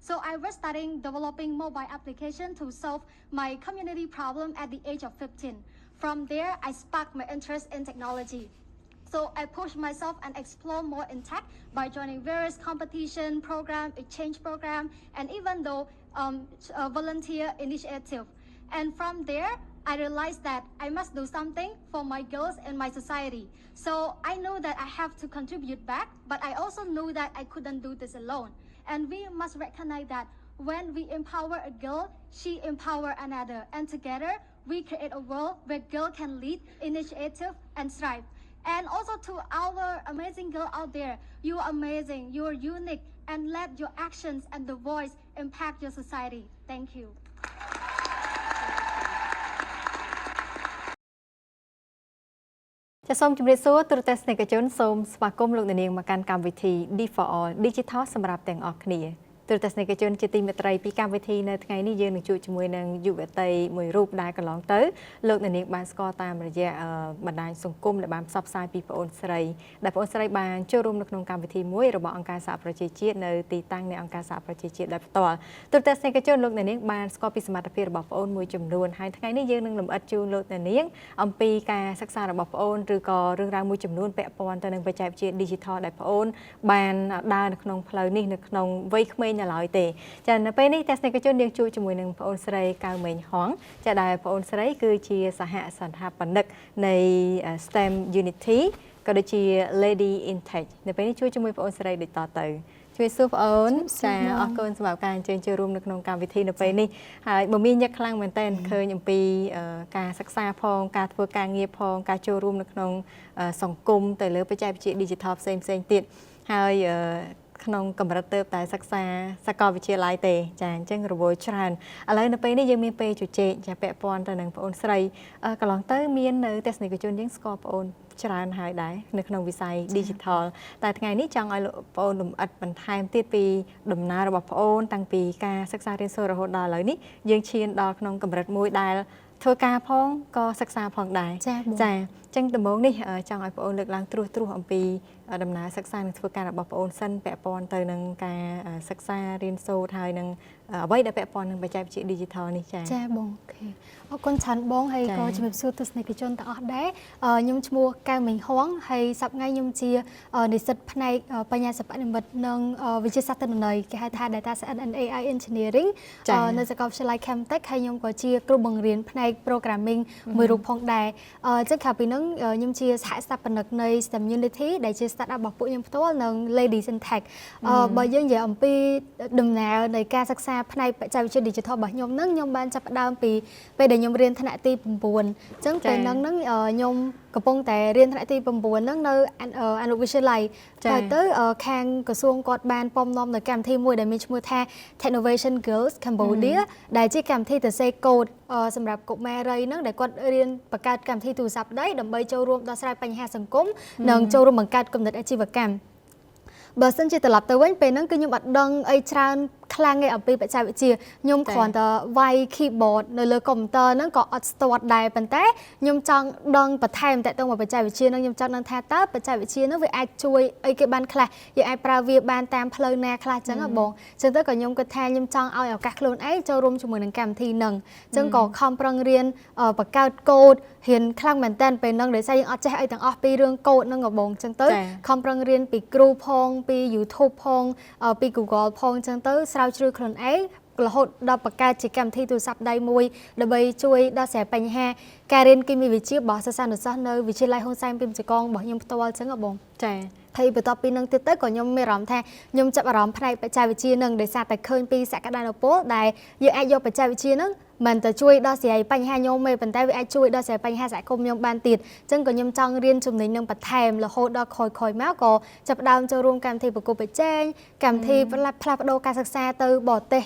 So I was starting developing mobile application to solve my community problem at the age of 15. From there, I sparked my interest in technology. So I pushed myself and explore more in tech by joining various competition program, exchange program, and even though volunteer initiative. And from there, I realized that I must do something for my girls in my society. So I know that I have to contribute back, but I also know that I couldn't do this alone. And we must recognize that when we empower a girl, she empower another. And together, we create a world where girl can lead, initiative, and strive. And also to our amazing girl out there, you are amazing, you are unique, and let your actions and the voice impact your society. Thank you. จะសូមជម្រាបសួរទូរទស្សនិកជនសូមស្វាគមន៍លោកអ្នកនាងមកកាន់កម្មវិធី D4All Digital សម្រាប់ទាំងអស់គ្នា ទូរទស្សនិកជនជាទីមេត្រីពីកម្មវិធីនៅថ្ងៃនេះយើងនឹងជួបជាមួយនឹងយុវតីមួយរូបដែលកន្លងទៅលោកអ្នកនាងបានស្គាល់តាមរយៈបណ្ដាញសង្គមដែលបានផ្សព្វផ្សាយពីប្អូនស្រីដែលប្អូនស្រីបានចូលរួមនៅក្នុងកម្មវិធីមួយរបស់អង្គការសហប្រជាជាតិនៅទីតាំងនៃអង្គការសហប្រជាជាតិដោយផ្ទាល់ទូរទស្សនិកជនលោកអ្នកនាងបានស្គាល់ពីសមត្ថភាពរបស់ប្អូនមួយចំនួនហើយថ្ងៃនេះយើងនឹងលម្អិតជូនលោកអ្នកនាងអំពីការសិក្សារបស់ប្អូនឬក៏រឿងរ៉ាវមួយចំនួនពាក់ព័ន្ធទៅនឹងបច្ចេកវិទ្យា Digital ដែលប្អូនបានដើរនៅក្នុងផ្លូវនេះនៅក្នុងវ័យក្មេងនៅឡើយទេចានៅពេលនេះទស្សនិកជនយើងជួបជាមួយនឹងប្អូនស្រីកៅមេងហងចាដែលប្អូនស្រីគឺជាសហសន្តាបនិកនៃ STEM Unity ក៏ដូចជា Lady in Tech នៅពេលនេះជួបជាមួយប្អូនស្រីដូចតទៅជួយសួរប្អូនចាអរគុណសម្រាប់ការអញ្ជើញចូលរួមនៅក្នុងកម្មវិធីនៅពេលនេះហើយបើមានញឹកខ្លាំងមែនតើឃើញអំពីការសិក្សាផងការធ្វើការងារផងការចូលរួមនៅក្នុងសង្គមទៅលើបច្ចេកវិទ្យា Digital ផ្សេងៗទៀតហើយក្នុងកម្រិតទៅតែសិក្សាសាកលវិទ្យាល័យទេចាអញ្ចឹងរវល់ច្រើនឥឡូវនៅពេលនេះយើងមានពេលជជែកចាពាក់ព័ន្ធទៅនឹងប្អូនស្រីកន្លងទៅមាននៅទស្សនិកជនយើងស្គាល់ប្អូនច្រើនហើយដែរនៅក្នុងវិស័យ Digital តែថ្ងៃនេះចង់ឲ្យប្អូនលម្អិតបន្ថែមទៀតពីដំណើររបស់ប្អូនតាំងពីការសិក្សារៀនសូត្ររហូតដល់ឥឡូវនេះយើងឈានដល់ក្នុងកម្រិតមួយដែលធ្វើការផងក៏សិក្សាផងដែរចាអញ្ចឹងដំបូងនេះចង់ឲ្យប្អូនលើកឡើងត្រួសអំពីដំណើរសិក្សានិងធ្វើការរបស់ប្អូនសិនពាក់ព័ន្ធទៅនឹងការសិក្សារៀនសូត្រហើយនឹងអ្វីដែលពាក់ព័ន្ធនឹងបច្ចេកវិទ្យា Digital នេះចាបងអូខេអរគុណច្រើនបងហើយក៏ជំរាបសួរទស្សនិកជនទាំងអស់ដែរខ្ញុំឈ្មោះកៅមេងហងហើយសប្តាហ៍ថ្ងៃខ្ញុំជានិស្សិតផ្នែកបញ្ញាសិប្បនិម្មិតនិងវិទ្យាសាស្ត្រទិន្នន័យគេហៅថា Data Science and AI Engineering នៅសាកលវិទ្យាល័យ Camtech ហើយខ្ញុំក៏ជាគ្រូបង្រៀនផ្នែក Programming មួយរូបផងដែរអញ្ចឹងក្រៅពីហ្នឹងខ្ញុំជាសហស្ថាបនិកនៃ STEM Unity ដែលជា startup របស់ពួកខ្ញុំផ្ទាល់និង Ladies in Tech បើយើងនិយាយអំពីដំណើរនៃការសិក្សាផ្នែកបច្ចេកវិទ្យា Digital របស់ខ្ញុំហ្នឹងខ្ញុំបានចាប់ផ្ដើមពីពេលដែលខ្ញុំរៀនថ្នាក់ទី9អញ្ចឹងពេលហ្នឹងខ្ញុំកំពុងតែរៀនថ្នាក់ទី9ហ្នឹងនៅអនុវិទ្យាល័យហើយទៅខាងក្រសួងគាត់បានពំនាំនៅកម្មវិធីមួយដែលមានឈ្មោះថា Technovation Girls Cambodia ដែលជាកម្មវិធីសរសេរកូដសម្រាប់កុមារីហ្នឹងដែលគាត់រៀនបង្កើតកម្មវិធីទូរស័ព្ទដៃដើម្បីចូលរួមដោះស្រាយបញ្ហាសង្គមនិងចូលរួមបង្កើតគំនិតអាជីវកម្មបើសិនជាត្រឡប់ទៅវិញពេលហ្នឹងគឺខ្ញុំអត់ដឹងអីច្រើនខ្លាំងឯអំពីបច្ចេកវិទ្យាខ្ញុំគ្រាន់តែវាយ keyboard នៅលើកុំព្យូទ័រហ្នឹងក៏អត់ស្ទាត់ដែរប៉ុន្តែខ្ញុំចង់ដឹងបន្ថែមតើតើបច្ចេកវិទ្យាហ្នឹងខ្ញុំចង់ដឹងថាតើបច្ចេកវិទ្យាហ្នឹងវាអាចជួយអីគេបានខ្លះយើងអាចប្រើវាបានតាមផ្លូវណាខ្លះអញ្ចឹងបងអញ្ចឹងទៅក៏ខ្ញុំគិតថាខ្ញុំចង់ឲ្យឱកាសខ្លួនឯងចូលរួមជាមួយនឹងកម្មវិធីហ្នឹងអញ្ចឹងក៏ខំប្រឹងរៀនបង្កើតកូដរៀនខ្លាំងមែនតើពេលហ្នឹងដោយសារយើងអត់ចេះអីទាំងអស់ពីរឿងកូដហ្នឹងបងអញ្ចឹងទៅខំប្រឹងរៀនពីគ្រូផងពី YouTube ផងពី Google ផងអញ្ចឹងទៅស្រាវជ្រាវខ្លួនឯងរហូតដល់បង្កើតជាកម្មវិធីទូរស័ព្ទដៃមួយដើម្បីជួយដោះស្រាយបញ្ហាការរៀនគីមីវិទ្យារបស់សិស្សានុសិស្សនៅវិទ្យាល័យហ៊ុនសែនពីមចកងរបស់ខ្ញុំផ្ទាល់អញ្ចឹងបងចាហើយបន្ទាប់ពីនឹងទៀតទៅក៏ខ្ញុំមានអារម្មណ៍ថាខ្ញុំចាប់អារម្មណ៍ផ្នែកបច្ចេកវិទ្យានឹងដោយសារតែឃើញពីសក្តានុពលដែលយើងអាចយកបច្ចេកវិទ្យានឹងមិនតែជួយដោះស្រាយបញ្ហាខ្ញុំទេប៉ុន្តែវាអាចជួយដោះស្រាយបញ្ហាសហគមន៍ខ្ញុំបានទៀតអញ្ចឹងក៏ខ្ញុំចង់រៀនចំណេញនឹងបន្ថែមរហូតដល់ក្រោយមកក៏ចាប់ផ្ដើមចូលរួមកម្មវិធីប្រកួតប្រជែងកម្មវិធីផ្លាស់ប្ដូរការសិក្សាទៅបរទេស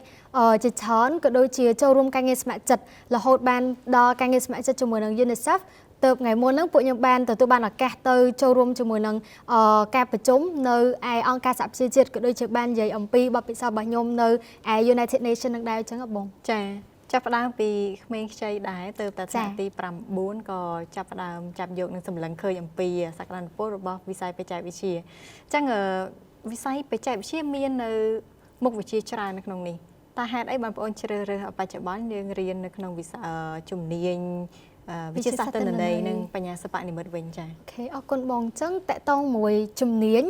ជាច្រើនក៏ដូចជាចូលរួមការងារស្ម័គ្រចិត្តរហូតបានដល់ការងារស្ម័គ្រចិត្តជាមួយនឹង UNICEF ទៅថ្ងៃមុនហ្នឹងពួកខ្ញុំបានទទួលបានឱកាសទៅចូលរួមជាមួយនឹងការប្រជុំនៅឯអង្គការសហប្រជាជាតិក៏ដូចជាបាននិយាយអំពីបទពិសោធន៍របស់ខ្ញុំនៅឯ United Nations នឹងដែរអញ្ចឹងបងចាចាប់ផ្ដើមពីក្មេងខ្ចីដែរទៅតែថ្នាក់ទី9ក៏ចាប់ផ្ដើមចាប់យកនឹងសម្លឹងឃើញអំពីសក្តានុពលរបស់វិស័យបច្ចេកវិទ្យាអញ្ចឹងវិស័យបច្ចេកវិទ្យាមាននៅ មុខវិជ្ជាច្រើននៅក្នុងនេះតើហេតុអីបងប្អូនជ្រើសរើសបច្ចុប្បន្នយើងរៀននៅក្នុងវិស័យជំនាញវិទ្យាសាស្ត្រទិន្នន័យនិងបញ្ញាសិប្បនិម្មិតវិញចា៎ អូខេអរគុណបងអញ្ចឹងតកតងមួយជំនាញ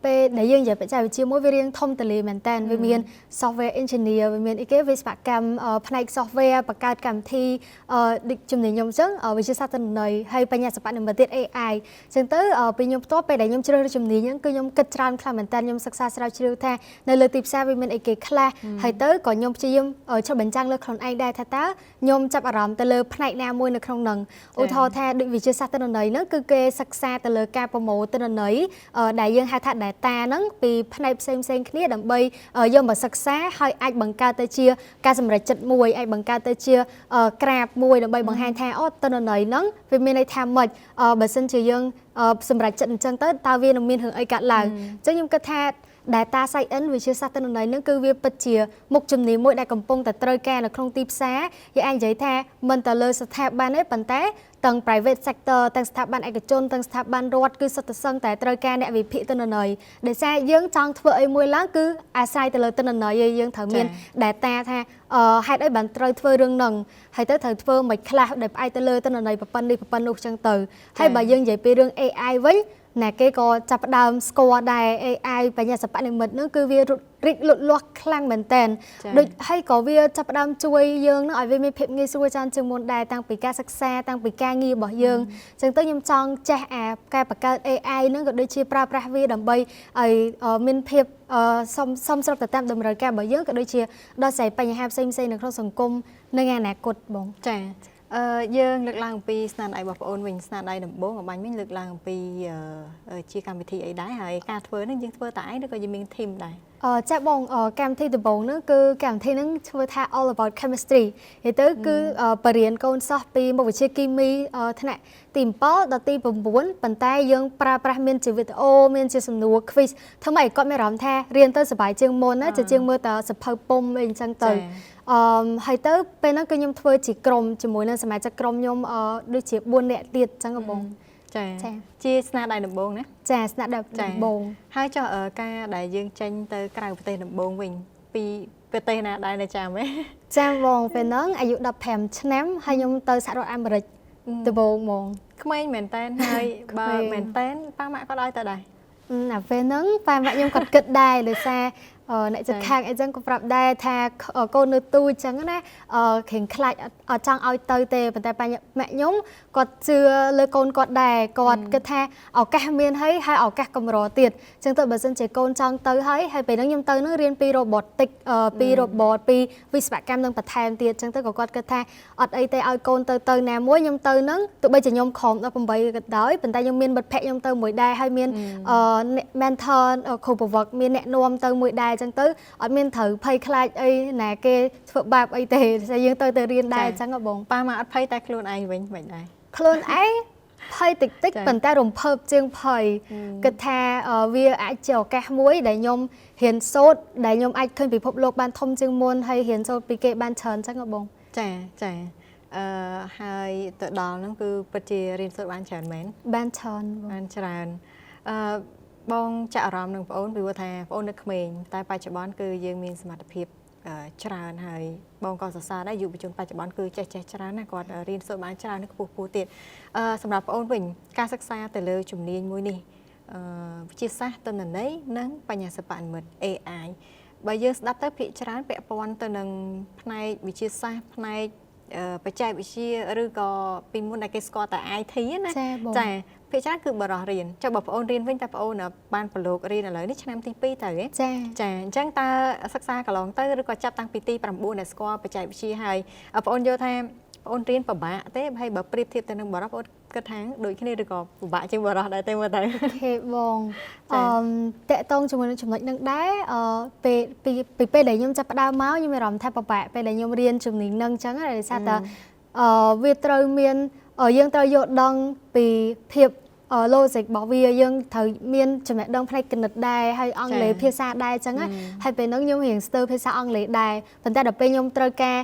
ពេលដែលយើងនិយាយបច្ចេកវិទ្យាមួយវារៀងធំទលាមែនតើវាមាន software engineer វាមានអីគេវិស្វកម្មផ្នែក software បង្កើតកម្មវិធីដូចជំនាញខ្ញុំអញ្ចឹងវិទ្យាសាស្ត្រទិន្នន័យហើយបញ្ញាសិប្បនិម្មិតទៀត AI អញ្ចឹងទៅពេលខ្ញុំផ្ទាល់ពេលដែលខ្ញុំជ្រើសរើសជំនាញហ្នឹងគឺខ្ញុំគិតច្រើនខ្លះមែនតើខ្ញុំសិក្សាស្រាវជ្រាវថានៅលើទីផ្សារវាមានអីគេខ្លះហើយទៅក៏ខ្ញុំព្យាយាមឆ្លុះបញ្ចាំងលើខ្លួនឯងដែរថាតើខ្ញុំចាប់អារម្មណ៍ទៅលើផ្នែកណាមួយនៅក្នុងហ្នឹងឧទាហរណ៍ថាដូចវិទ្យាសាស្ត្រទិន្នន័យហ្នឹងគឺគេសិក្សាទៅលើការប្រមូលទិន្នន័យដែលយើងហៅថា data ហ្នឹងពីផ្នែកផ្សេងគ្នាដើម្បីយកមកសិក្សាហើយអាចបង្កើតទៅជាការសម្រេចចិត្តមួយអាចបង្កើតទៅជាក្រាបមួយដើម្បីបង្ហាញថាអូទិន្នន័យហ្នឹងវាមានន័យថាម៉េចបើសិនជាយើងសម្រេចចិត្តអញ្ចឹងទៅតើវានឹងមានរឿងអីកើតឡើងអញ្ចឹងខ្ញុំគិតថា data science វិទ្យាសាស្ត្រទិន្នន័យហ្នឹងគឺវាពិតជាមុខជំនាញមួយដែលកំពុងតែត្រូវការនៅក្នុងទីផ្សារយើងអាចនិយាយថាមិនតែលើស្ថាប័នទេប៉ុន្តែទាំង private sector ទាំងស្ថាប័នឯកជនទាំងស្ថាប័នរដ្ឋគឺសុទ្ធតែសឹងតែត្រូវការអ្នកវិភាគទិន្នន័យដោយសារយើងចង់ធ្វើអីមួយឡើងគឺអាស្រ័យទៅលើទិន្នន័យយើងត្រូវមាន data ថាហេតុអីបានត្រូវធ្វើរឿងហ្នឹងហើយទៅត្រូវធ្វើមិនខ្លះដែលផ្អែកទៅលើទិន្នន័យប្រព័ន្ធនេះប្រព័ន្ធនោះចឹងទៅហើយបើយើងនិយាយពីរឿង AI វិញណាគេក៏ចាប់ផ្ដើមស្គាល់ដែរ AI បញ្ញាសិប្បនិម្មិតហ្នឹងគឺវារីកលូតលាស់ខ្លាំងមែនតើដូចហើយក៏វាចាប់ផ្ដើមជួយយើងនឹងឲ្យវាមានភាពងាយស្រួលច្រើនជាងមុនដែរតាំងពីការសិក្សាតាំងពីការងាររបស់យើងអញ្ចឹងទៅខ្ញុំចង់ចេះការបង្កើត AI ហ្នឹងក៏ដូចជាប្រើប្រាស់វាដើម្បីឲ្យមានភាពសមស្របទៅតាមតម្រូវការរបស់យើងក៏ដូចជាដោះស្រាយបញ្ហាផ្សេងៗនៅក្នុងសង្គមនៅអនាគតបងចា៎យើងលើកឡើងអំពីស្នាដៃរបស់បងអូនវិញស្នាដៃដំបូងអំបញ្ញវិញលើកឡើងអំពីជាកម្មវិធីអីដែរហើយការធ្វើហ្នឹងយើងធ្វើតែឯងឬក៏យើងមាន team ដែរចាបងកម្មវិធីដំបូងហ្នឹងគឺកម្មវិធីហ្នឹងឈ្មោះថា All About Chemistry ហើយទៅគឺបរិញ្ញាកូនសិស្សពីមុខវិជ្ជាគីមីថ្នាក់ទី7ដល់ទី9ប៉ុន្តែយើងប្រើប្រាស់មានជាវីដេអូមានជាសំណួរ quiz ធ្វើម៉េចឲ្យគាត់មានអារម្មណ៍ថារៀនទៅសប្បាយជាងមុនណាជាងមើលតែសភៅពុំអីអញ្ចឹងទៅហើយទៅពេលហ្នឹងគឺខ្ញុំធ្វើជាក្រុមជាមួយនឹងសមាជិកក្រុមខ្ញុំដូចជា4នាក់ទៀតអញ្ចឹងបងចាជាស្នាដៃដំបូងណាចាស្នាដៃដំបូងហើយចុះការដែលយើងចេញទៅក្រៅប្រទេសដំបូងវិញពីប្រទេសណាដែរនៅចាំហ៎ចាបងពេលហ្នឹងអាយុ15ឆ្នាំហើយខ្ញុំទៅសហរដ្ឋអាមេរិកដំបូងហ្មងក្មេងមែនតើហើយបើមែនតើប៉ាម៉ាក់ក៏ឲ្យទៅដែរណាពេលហ្នឹងប៉ាម៉ាក់ខ្ញុំគាត់គិតដែរដោយសារអ្នកជិតខាងអីចឹងក៏ប្រាប់ដែរថាកូននៅទូអញ្ចឹងណាខេងខ្លាចអត់ចង់ឲ្យទៅទេប៉ុន្តែប៉ាម៉ាក់ខ្ញុំគាត់ជឿលើកូនគាត់ដែរគាត់គិតថាឱកាសមានហើយឱកាសកម្រទៀតអញ្ចឹងទៅបើសិនជាកូនចង់ទៅហើយពេលហ្នឹងខ្ញុំទៅនឹងរៀនពី robotic ពី robot ពីវិស្វកម្មនឹងបន្ថែមទៀតអញ្ចឹងទៅក៏គាត់គិតថាអត់អីទេឲ្យកូនទៅណាមួយខ្ញុំទៅនឹងទោះបីជាខ្ញុំក្រោម18ក៏ដោយប៉ុន្តែខ្ញុំមានមិត្តភក្តិខ្ញុំទៅមួយដែរហើយមានmentor គ្រូប្រវឹកមានអ្នកនាំទៅមួយដែរអញ្ចឹងទៅអត់មានត្រូវភ័យខ្លាចអីណាគេធ្វើបាបអីទេតែយើងទៅរៀនដែរអញ្ចឹងបងប៉ាមកអត់ភ័យតែខ្លួនឯងវិញមិនដែរខ្លួនឯងភ័យតិចប៉ុន្តែរំភើបជាងភ័យគិតថាវាអាចជាឱកាសមួយដែលខ្ញុំរៀនសូត្រដែលខ្ញុំអាចឃើញពិភពលោកបានធំជាងមុនហើយរៀនសូត្រពីគេបានច្រើនអញ្ចឹងបងចាហើយទៅដល់ហ្នឹងគឺពិតជារៀនសូត្របានច្រើនមែនបានច្រើនបងចាក់អារម្មណ៍នឹងបងអូនពីព្រោះថាបងអូននៅក្មេងតែបច្ចុប្បន្នគឺយើងមានសមត្ថភាពច្រើនហើយបងក៏សរសើរដែរយុវជនបច្ចុប្បន្នគឺចេះច្រើនណាស់គាត់រៀនសូត្របានច្រើនខ្ពស់ទៀតសម្រាប់បងអូនវិញការសិក្សាទៅលើជំនាញមួយនេះវិទ្យាសាស្ត្រទិន្នន័យនិងបញ្ញាសិប្បនិម្មិត AI បើយើងស្ដាប់ទៅភាគច្រើនពាក់ព័ន្ធទៅនឹងផ្នែកវិទ្យាសាស្ត្រផ្នែកបច្ចេកវិទ្យាឬក៏ពីមុនដែលគេស្គាល់តែ IT ណាចាភាគច្រើនគឺបរិះរៀនចុះបើបងអូនរៀនវិញតែបងអូនបានប្រឡូករៀនឥឡូវនេះឆ្នាំទី2ទៅទេចាអញ្ចឹងតើសិក្សាកន្លងទៅឬក៏ចាប់តាំងពីទី9ដែលស្គាល់បច្ចេកវិទ្យាហើយបងអូនយល់ថាបងអូនរៀនពិបាកទេហើយបើប្រៀបធៀបទៅនឹងបរិះបងអូនគិតថាដូចគ្នាឬក៏ពិបាកជាងបរិះដែរទេមើលទៅអូខេបងតកតងជាមួយនឹងចំណុចនឹងដែរពេលដែលខ្ញុំចាប់ផ្ដើមមកខ្ញុំមានអារម្មណ៍ថាពិបាកពេលដែលខ្ញុំរៀនជំនាញនឹងអញ្ចឹងដោយសារតែវាត្រូវមានយើងត្រូវយល់ដឹងពីភាព logic របស់វាយើងត្រូវមានចំណេះដឹងផ្នែកគណិតដែរហើយអង់គ្លេសភាសាដែរអញ្ចឹងហើយពេលហ្នឹងខ្ញុំរៀនស្ទើរភាសាអង់គ្លេសដែរប៉ុន្តែដល់ពេលខ្ញុំត្រូវការ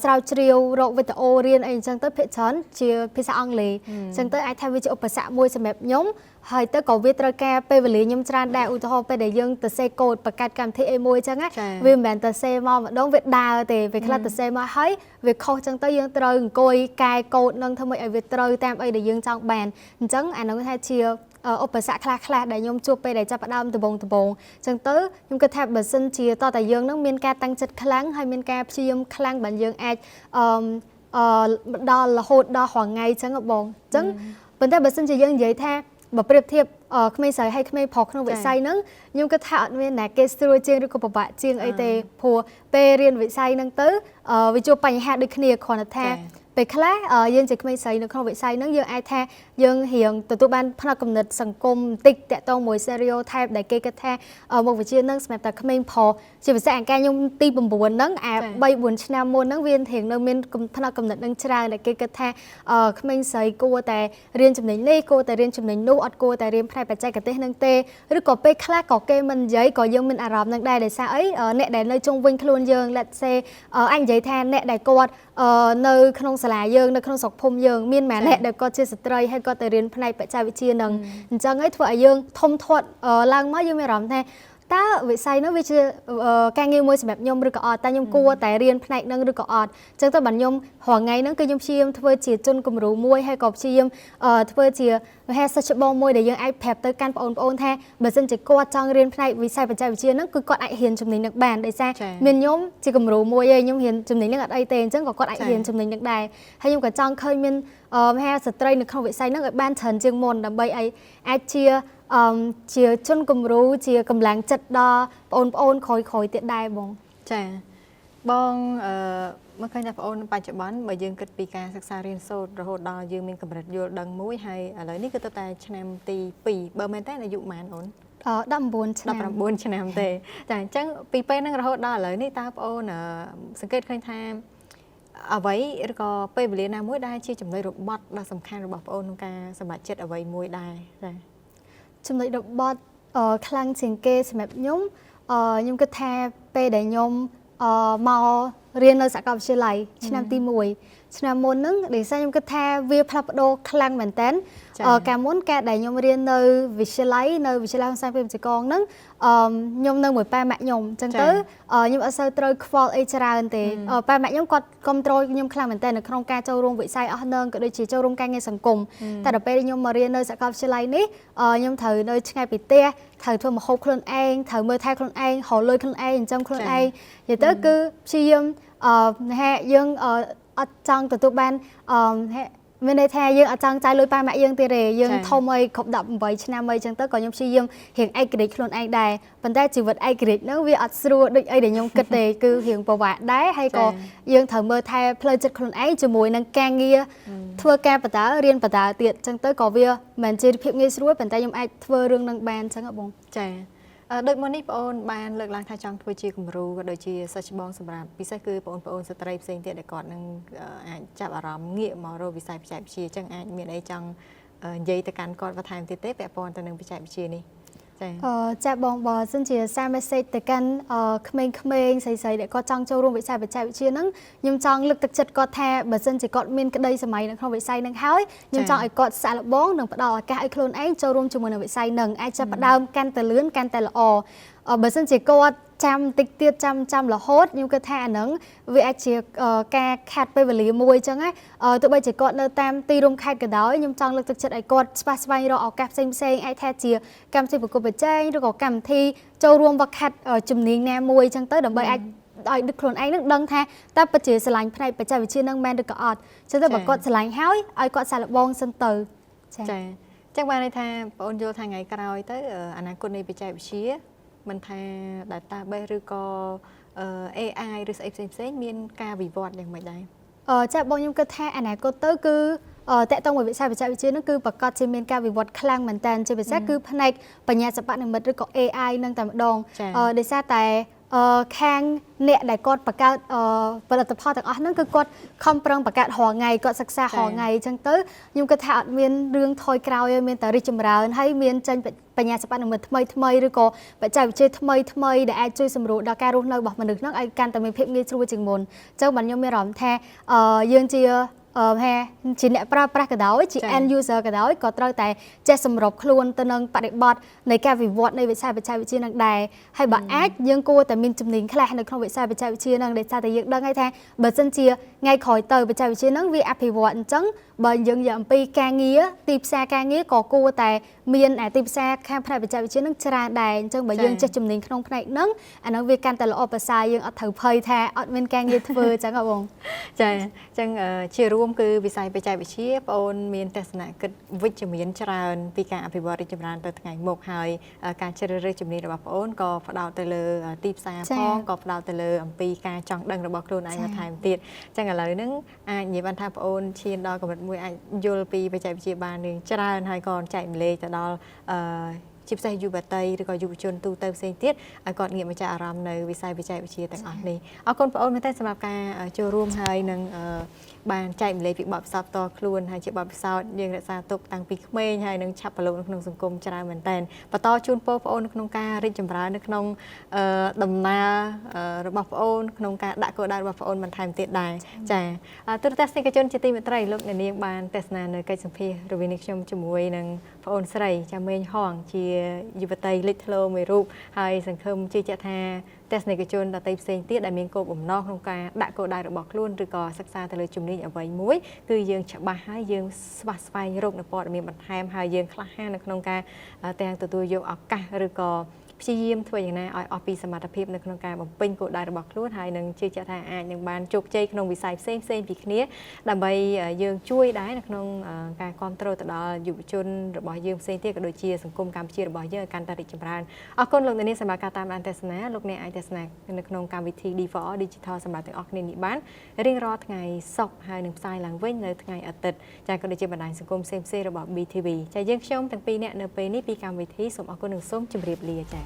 ស្រាវជ្រាវរកវីដេអូរៀនអីអញ្ចឹងទៅភាគច្រើនជាភាសាអង់គ្លេសអញ្ចឹងទៅអាចថាវាជាឧបសគ្គមួយសម្រាប់ខ្ញុំហើយទៅក៏វាត្រូវការពេលវេលាខ្ញុំច្រើនដែរឧទាហរណ៍ពេលដែលយើងទៅសេកូដបង្កើតកម្មវិធីអីមួយអញ្ចឹងវាមិនមែនទៅសេមកម្ដងវាដើរទេវាខ្លះទៅសេមកហើយវាខុសអញ្ចឹងទៅយើងត្រូវអង្គុយកែកូដនឹងធ្វើម៉េចឲ្យវាត្រូវតាមអីដែលយើងចង់បានអញ្ចឹងអានោះថាជាឧបសគ្គខ្លះដែលខ្ញុំជួបពេលដែលចាប់ផ្ដើមដំបូងអញ្ចឹងទៅខ្ញុំគិតថាបើសិនជាតតែយើងនឹងមានការតាំងចិត្តខ្លាំងហើយមានការព្យាយាមខ្លាំងបើយើងអាចដល់រហូតដល់រាល់ថ្ងៃអញ្ចឹងបងអញ្ចឹងប៉ុន្តែបើសិនជាយើងនិយាយថាបើប្រៀបធៀបក្មេងស្រីហើយក្មេងប្រុសក្នុងវិស័យហ្នឹងខ្ញុំគិតថាអត់មានណាគេស្រួលជាងឬក៏ពិបាកជាងអីទេព្រោះពេលរៀនវិស័យហ្នឹងទៅវាជួបបញ្ហាដូចគ្នាគ្រាន់តែថាពេលខ្លះយើងជាក្មេងស្រីនៅក្នុងវិស័យហ្នឹងយើងអាចថាយើងរៀងទទួលបានផ្នែកគំនិតសង្គមបន្តិចតាក់ទងមួយ stereotype ដែលគេគិតថាមុខវិជ្ជាហ្នឹងសម្រាប់តែក្មេងប្រុសជាពិសេសអាការខ្ញុំទី9ហ្នឹងអា3-4ឆ្នាំមុនហ្នឹងវារៀងនៅមានផ្នែកគំនិតហ្នឹងច្រើនដែលគេគិតថាក្មេងស្រីគួរតែរៀនចំណេញនេះគួរតែរៀនចំណេញនោះអត់គួរតែរៀនផ្នែកបច្ចេកទេសហ្នឹងទេឬក៏ពេលខ្លះក៏គេមិននិយាយក៏យើងមានអារម្មណ៍ហ្នឹងដែរដោយសារអីអ្នកដែលនៅជុំវិញខ្លួនយើង let's say អាចនិយាយថាអ្នកដែលគាត់នៅក្នុងសាលាយើងនៅក្នុងស្រុកភូមិយើងមានម្នាក់ដែលគាត់ជាស្ត្រីហើយគាត់ទៅរៀនផ្នែកបច្ចេកវិទ្យាហ្នឹងអញ្ចឹងហើយធ្វើឲ្យយើងធំធាត់ឡើងមកយើងមានអារម្មណ៍ថាតើវិស័យនោះវាជាការងារមួយសម្រាប់ខ្ញុំឬក៏អត់តែខ្ញុំគួរតែរៀនផ្នែកហ្នឹងឬក៏អត់អញ្ចឹងទៅបាទខ្ញុំរាល់ថ្ងៃហ្នឹងគឺខ្ញុំព្យាយាមធ្វើជាជនគំរូមួយហើយក៏ព្យាយាមធ្វើជាមហាសិស្សច្បងមួយដែលយើងអាចប្រាប់ទៅកាន់បងប្អូនថាបើសិនជាគាត់ចង់រៀនផ្នែកវិស័យបច្ចេកវិទ្យាហ្នឹងគឺគាត់អាចរៀនចំណេញនឹងបានដោយសារមានខ្ញុំជាគំរូមួយឯងខ្ញុំរៀនចំណេញនឹងអត់អីទេអញ្ចឹងក៏គាត់អាចរៀនចំណេញនឹងដែរហើយខ្ញុំក៏ចង់ឃើញមានមហាស្ត្រីនៅក្នុងវិស័យហ្នឹងឲ្យបានច្រើនជាងមុនដើម្បីឲ្យអាចជាជនគំរូជាកម្លាំងចិត្តដល់បងប្អូនក្រោយទៀតដែរបងចាបងមកឃើញថាបងប្អូនបច្ចុប្បន្នបើយើងគិតពីការសិក្សារៀនសូត្ររហូតដល់យើងមានកម្រិតយល់ដឹងមួយហើយឥឡូវនេះគឺទៅតែឆ្នាំទី2បើមែនតើអាយុប៉ុន្មានអូន19ឆ្នាំទេចាអញ្ចឹងពីពេលហ្នឹងរហូតដល់ឥឡូវនេះតើបងប្អូនសង្កេតឃើញថាអ្វីឬក៏ពេលវេលាណាមួយដែលជាចំណុចរបត់ដ៏សំខាន់របស់បងប្អូនក្នុងការសម្រេចចិត្តអ្វីមួយដែរចាចំណុចរបត់ខ្លាំងជាងគេសម្រាប់ខ្ញុំគិតថាពេលដែលខ្ញុំមករៀននៅសាកលវិទ្យាល័យឆ្នាំទី1ឆ្នាំមុនហ្នឹងដោយសារខ្ញុំគិតថាវាផ្លាស់ប្ដូរខ្លាំងមែនតើកាលមុនការដែលខ្ញុំរៀននៅវិទ្យាល័យហុងសានពេជ្រកងហ្នឹងខ្ញុំនៅមួយប៉ាម៉ាក់ខ្ញុំអញ្ចឹងទៅខ្ញុំអត់សូវត្រូវខ្វល់អីច្រើនទេប៉ាម៉ាក់ខ្ញុំគាត់គ្រប់គ្រងខ្ញុំខ្លាំងមែនតើនៅក្នុងការចូលរួមវិស័យអស់នឹងក៏ដូចជាចូលរួមការងារសង្គមតែដល់ពេលខ្ញុំមករៀននៅសាកលវិទ្យាល័យនេះខ្ញុំត្រូវនៅឆ្ងាយពីផ្ទះត្រូវធ្វើម្ហូបខ្លួនឯងត្រូវមើលថែខ្លួនឯងរកលុយខ្លួនឯងចិញ្ចឹមខ្លួនឯងនិយាយទៅគឺព្យាយាមយើងអត់ចង់ទទួលបានមានន័យថាយើងអត់ចង់ចាយលុយប៉ាម៉ាក់យើងទេយើងធំអីគ្រប់18ឆ្នាំអីចឹងទៅក៏ខ្ញុំព្យាយាមរៀងឯករាជ្យខ្លួនឯងដែរប៉ុន្តែជីវិតឯករាជ្យហ្នឹងវាអត់ស្រួលដូចអីដែលខ្ញុំគិតទេគឺរៀងពិបាកដែរហើយក៏យើងត្រូវមើលថែផ្លូវចិត្តខ្លួនឯងជាមួយនឹងការងារធ្វើការបន្តរៀនបន្តទៀតចឹងទៅក៏វាមិនជាភាពងាយស្រួលប៉ុន្តែខ្ញុំអាចធ្វើរឿងហ្នឹងបានចឹងហ៎បងចាដូចមុននេះបងអូនបានលើកឡើងថាចង់ធ្វើជាគំរូក៏ដូចជាសិស្សច្បងសម្រាប់ពិសេសគឺបងប្អូនស្ត្រីផ្សេងទៀតដែលគាត់នឹងអាចចាប់អារម្មណ៍ងាកមករកវិស័យបច្ចេកវិទ្យាអញ្ចឹងអាចមានអីចង់និយាយទៅកាន់គាត់បន្ថែមទៀតទេពាក់ព័ន្ធទៅនឹងបច្ចេកវិទ្យានេះចាបងបើសិនជាសារ message ទៅកាន់ក្មេងៗស្រីៗដែលគាត់ចង់ចូលរួមវិស័យបច្ចេកវិទ្យាហ្នឹងខ្ញុំចង់លើកទឹកចិត្តគាត់ថាបើសិនជាគាត់មានក្តីសម័យនៅក្នុងវិស័យហ្នឹងហើយខ្ញុំចង់ឲ្យគាត់សាកល្បងនិងផ្ដល់ឱកាសឲ្យខ្លួនឯងចូលរួមជាមួយនឹងវិស័យហ្នឹងអាចចាប់ផ្ដើមកាន់តែលឿនកាន់តែល្អបើសិនជាគាត់ចាំតិចទៀតចាំរហូតខ្ញុំគិតថាអាហ្នឹងវាអាចជាការខាត់ពេលវេលាមួយអញ្ចឹងណាទោះបីជាគាត់នៅតាមទីរួមខេត្តក៏ដោយខ្ញុំចង់លើកទឹកចិត្តឲ្យគាត់ស្វែងរកឱកាសផ្សេងអាចថាជាកម្មវិធីប្រកួតប្រជែងឬក៏កម្មវិធីចូលរួមវឹកហាត់ជំនាញណាមួយអញ្ចឹងទៅដើម្បីអាចឲ្យដឹកខ្លួនឯងនឹងដឹងថាតើពិតជាស្រឡាញ់ផ្នែកបច្ចេកវិទ្យានឹងមែនឬក៏អត់អញ្ចឹងទៅបើគាត់ស្រឡាញ់ហើយឲ្យគាត់សាកល្បងសិនទៅចាចឹងបានន័យថាបងអូនយល់ថាថ្ងៃក្រោយទៅអនាគតនៃបច្ចេកវិទ្យាមិនថា database ឬក៏ AI ឬស្អីផ្សេងមានការវិវត្តយ៉ាងម៉េចដែរចាបងខ្ញុំគិតថាអនាគតទៅគឺតកតងvớiវិស័យបច្ចេកវិទ្យានោះគឺប្រកាសជាមានការវិវត្តខ្លាំងមែនតើជាពិសេសគឺផ្នែកបញ្ញាសិប្បនិម្មិតឬក៏ AI នឹងតែម្ដងដោយសារតែ ខាងអ្នកដែលគាត់បង្កើតផលិតផលទាំងអស់ហ្នឹងគឺគាត់ខំប្រឹងបង្កើតរាល់ថ្ងៃគាត់សិក្សារាល់ថ្ងៃអញ្ចឹងទៅខ្ញុំគិតថាអត់មានរឿងថយក្រោយទេមានតែរីកចម្រើនហើយមានចេញបញ្ញាសិប្បនិម្មិតថ្មីឬក៏បច្ចេកវិទ្យាថ្មីដែលអាចជួយសម្រួលដល់ការរស់នៅរបស់មនុស្សហ្នឹងឲ្យកាន់តែមានភាពងាយស្រួលជាងមុនអញ្ចឹងបាទខ្ញុំមានអារម្មណ៍ថាយើងជាជាអ្នកប្រើប្រាស់ក៏ដោយជា end user ក៏ដោយក៏ត្រូវតែចេះសម្របខ្លួនទៅនឹងបរិបទនៃការវិវត្តនៃវិស័យបច្ចេកវិទ្យានឹងដែរហើយបើអាចយើងគួរតែមានជំនាញខ្លះនៅក្នុងវិស័យបច្ចេកវិទ្យានឹងដែលថាតែយើងដឹងហើយថាបើសិនជាថ្ងៃក្រោយទៅបច្ចេកវិទ្យានឹងវាអភិវឌ្ឍអញ្ចឹងបើយើងនិយាយអំពីការងារទីផ្សារការងារក៏គួរតែមានទីផ្សារខាងផ្នែកបច្ចេកវិទ្យានឹងច្រើនដែរអញ្ចឹងបើយើងចេះជំនាញក្នុងផ្នែកហ្នឹងអាហ្នឹងវាកាន់តែល្អប្រសើរយើងអត់ត្រូវភ័យថាអត់មានការងារធ្វើអញ្ចឹងហ៎បងចាអញ្ចឹងជារួមគឺវិស័យបច្ចេកវិទ្យាបងអូនមានទស្សនៈគិតវិជ្ជមានច្រើនពីការអភិវឌ្ឍរីកចម្រើនទៅថ្ងៃមុខហើយការជ្រើសរើសជំនាញរបស់បងអូនក៏ផ្ដោតទៅលើទីផ្សារផងក៏ផ្ដោតទៅលើអំពីការចង់ដឹងរបស់ខ្លួនឯងបន្ថែមទៀតអញ្ចឹងឥឡូវហ្នឹងអាចនិយាយបានថាបងអូនឈានដល់កម្រិតមួយអាចយល់ពីបច្ចេកវិទ្យាបាននឹងច្រើនហើយក៏ចែកម្លែកទៅដល់ជាពិសេសយុវតីឬក៏យុវជនទូទៅផ្សេងទៀតឲ្យគាត់ងាកមកចាប់អារម្មណ៍នៅវិស័យបច្ចេកវិទ្យាទាំងអស់នេះអរគុណបងអូនមែនតើសម្រាប់ការចូលរួមហើយនឹងបានចែកម្លែកពីបទពិសោធន៍តខ្លួនហើយជាបទពិសោធន៍យើងរក្សាទុកតាំងពីក្មេងហើយនឹងឆាប់ប្រឡូកនៅក្នុងសង្គមច្រើនមែនតើបន្តជូនពរបងអូននៅក្នុងការរីកចម្រើននៅក្នុងដំណើររបស់បងអូនក្នុងការដាក់គោលដៅរបស់បងអូនបន្ថែមទៀតដែរចាទូរទស្សនិកជនជាទីមេត្រីលោកអ្នកនាងបានទស្សនានៅកិច្ចសម្ភាសន៍រវាងខ្ញុំជាមួយនឹងបងអូនស្រីចាមេងហងជាយុវតីលេចធ្លោមួយរូបហើយសង្ឃឹមជឿជាក់ថាទស្សនិកជនដទៃផ្សេងទៀតដែលមានគោលបំណងក្នុងការដាក់គោលដៅរបស់ខ្លួនឬក៏សិក្សាទៅលើជំនាញអ្វីមួយគឺយើងច្បាស់ហើយយើងស្វះស្វែងរកនៅព័ត៌មានបន្ថែមហើយយើងក្លាហាននៅក្នុងការទាំងទទួលយកឱកាសឬក៏ព្យាយាមធ្វើយ៉ាងណាឲ្យអស់ពីសមត្ថភាពនៅក្នុងការបំពេញគោលដៅរបស់ខ្លួនហើយនឹងជឿជាក់ថាអាចនឹងបានជោគជ័យក្នុងវិស័យផ្សេងពីគ្នាដើម្បីយើងជួយដែរនៅក្នុងការគ្រប់គ្រងទៅដល់យុវជនរបស់យើងផ្សេងទៀតក៏ដូចជាសង្គមកម្ពុជារបស់យើងឲ្យកាន់តែរីកចម្រើនអរគុណលោកអ្នកនាងសម្រាប់ការតាមដានទស្សនាលោកអ្នកអាចទស្សនានៅក្នុងកម្មវិធី D4R Digital សម្រាប់ទាំងអស់គ្នានេះបានរៀងរាល់ថ្ងៃសុក្រហើយនឹងផ្សាយឡើងវិញនៅថ្ងៃអាទិត្យចាក៏ដូចជាបណ្ដាញសង្គមផ្សេងរបស់ BTV ចាយើងខ្ញុំទាំងពីរនាក់នៅពេលនេះពីកម្មវិធីសូមអរគុណនិងសូមជម្រាបលាចា